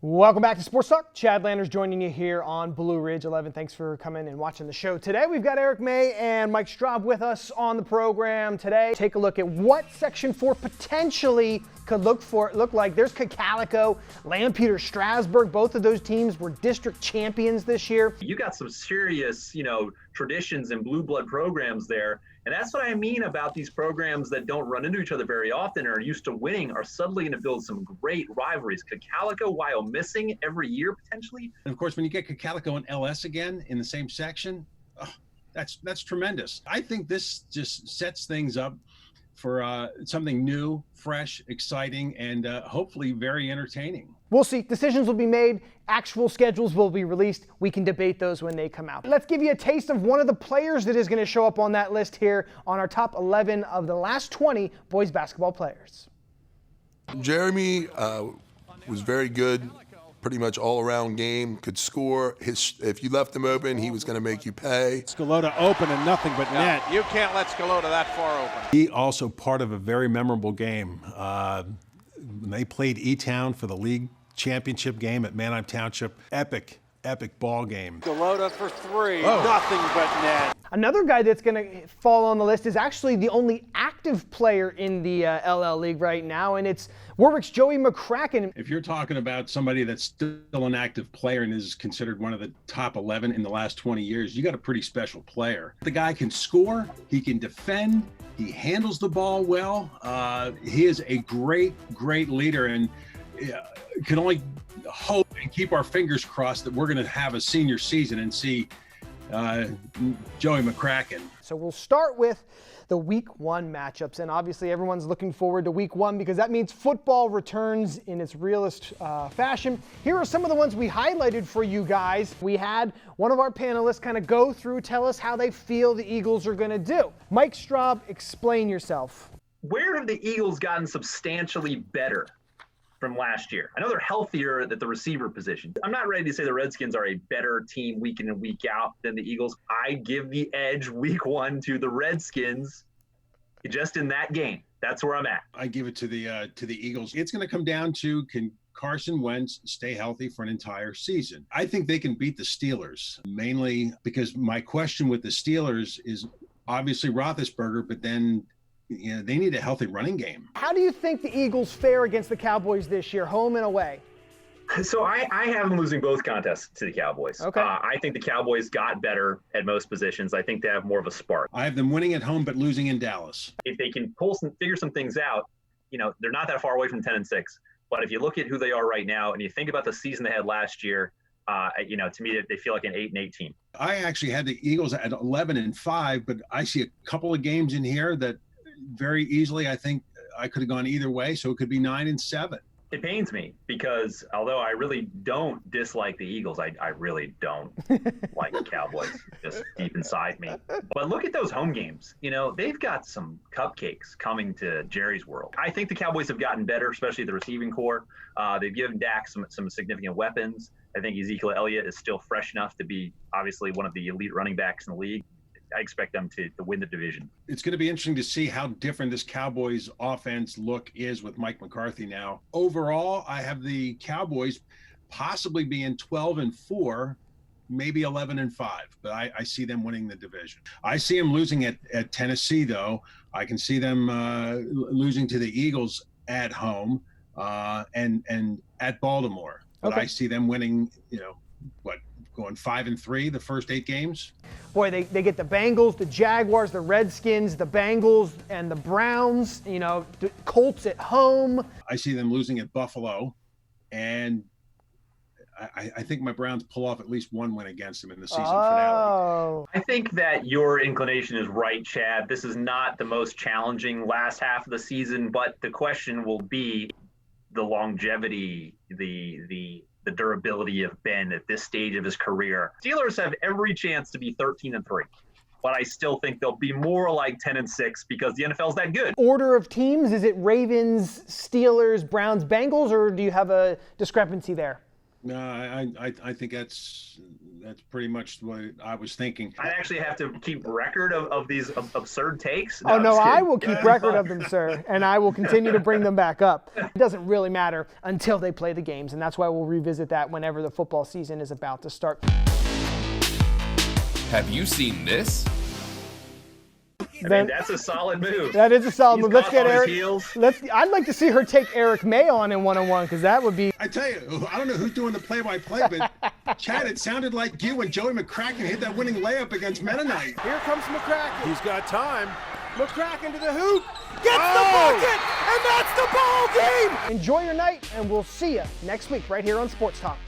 Welcome back to Sports Talk. Chad Landers joining you here on Blue Ridge 11. Thanks for coming and watching the show today. We've got Eric May and Mike Straub with us on the program today. Take a look at what Section 4 potentially could look like. There's Cocalico, Lampeter, Strasburg. Both of those teams were district champions this year. You got some serious, traditions and blue blood programs there. And that's what I mean about these programs that don't run into each other very often or are used to winning are suddenly going to build some great rivalries. Cocalico, while missing every year potentially. And of course, when you get Cocalico and LS again in the same section, that's tremendous. I think this just sets things up for something new, fresh, exciting, and hopefully very entertaining. We'll see. Decisions will be made. Actual schedules will be released. We can debate those when they come out. Let's give you a taste of one of the players that is going to show up on that list here on our top 11 of the last 20 boys basketball players. Jeremy was very good, pretty much all-around game, could score. If you left him open, he was going to make you pay. Scalota open and nothing but net. You can't let Scalota that far open. He also part of a very memorable game. When they played E-Town for the league championship game at Manheim Township, epic ball game. Scalota for three, nothing but net. Another guy that's going to fall on the list is actually the only active player in the LL League right now, and it's Warwick's Joey McCracken. If you're talking about somebody that's still an active player and is considered one of the top 11 in the last 20 years, you got a pretty special player. The guy can score, he can defend, he handles the ball well. He is a great leader, and can only hope and keep our fingers crossed that we're going to have a senior season and see Joey McCracken. So we'll start with the Week 1 matchups, and obviously everyone's looking forward to Week 1 because that means football returns in its realest fashion. Here are some of the ones we highlighted for you guys. We had one of our panelists kind of go through, tell us how they feel the Eagles are going to do. Mike Straub, explain yourself. Where have the Eagles gotten substantially better from last year? I know they're healthier at the receiver position. I'm not ready to say the Redskins are a better team week in and week out than the Eagles. I give the edge Week 1 to the Redskins just in that game. That's where I'm at. I give it to the Eagles. It's going to come down to, can Carson Wentz stay healthy for an entire season? I think they can beat the Steelers, mainly because my question with the Steelers is obviously Roethlisberger, but then they need a healthy running game. How do you think the Eagles fare against the Cowboys this year, home and away? So I have them losing both contests to the Cowboys. Okay. I think the Cowboys got better at most positions. I think they have more of a spark. I have them winning at home but losing in Dallas. If they can figure some things out, they're not that far away from 10-6. But if you look at who they are right now and you think about the season they had last year, to me they feel like an 8-8 team. I actually had the Eagles at 11-5, but I see a couple of games in here that very easily I think I could have gone either way, so it could be 9-7. It pains me because although I really don't dislike the Eagles, I really don't like the Cowboys just deep inside me. But look at those home games. They've got some cupcakes coming to Jerry's World. I think the Cowboys have gotten better, especially the receiving core. They've given Dak some significant weapons. I think Ezekiel Elliott is still fresh enough to be obviously one of the elite running backs in the league. I expect them to win the division. It's going to be interesting to see how different this Cowboys offense look is with Mike McCarthy now. Overall, I have the Cowboys possibly being 12-4, maybe 11-5, but I see them winning the division. I see them losing at Tennessee, though. I can see them losing to the Eagles at home and at Baltimore. But I see them winning, going 5-3 the first 8 games. Boy, they get the Bengals, the Jaguars, the Redskins, the Bengals, and the Browns, the Colts at home. I see them losing at Buffalo, and I think my Browns pull off at least one win against them in the season finale. I think that your inclination is right, Chad. This is not the most challenging last half of the season, but the question will be the longevity, the durability of Ben at this stage of his career. Steelers have every chance to be 13-3, but I still think they'll be more like 10-6 because the NFL's that good. Order of teams, is it Ravens, Steelers, Browns, Bengals, or do you have a discrepancy there? No, I think that's That's pretty much what I was thinking. I actually have to keep record of these absurd takes. Oh, I'm no, just kidding. I will keep record of them, sir, and I will continue to bring them back up. It doesn't really matter until they play the games, and that's why we'll revisit that whenever the football season is about to start. Have you seen this? I mean, that's a solid move. That is a solid He's move. Let's caught get on his Eric. heels. I'd like to see her take Eric May on in one-on-one, because that would be. I tell you, I don't know who's doing the play-by-play, but Chad, it sounded like you when Joey McCracken hit that winning layup against Mennonite. Here comes McCracken. He's got time. McCracken to the hoop. Gets the bucket, and that's the ball game. Enjoy your night, and we'll see you next week right here on Sports Talk.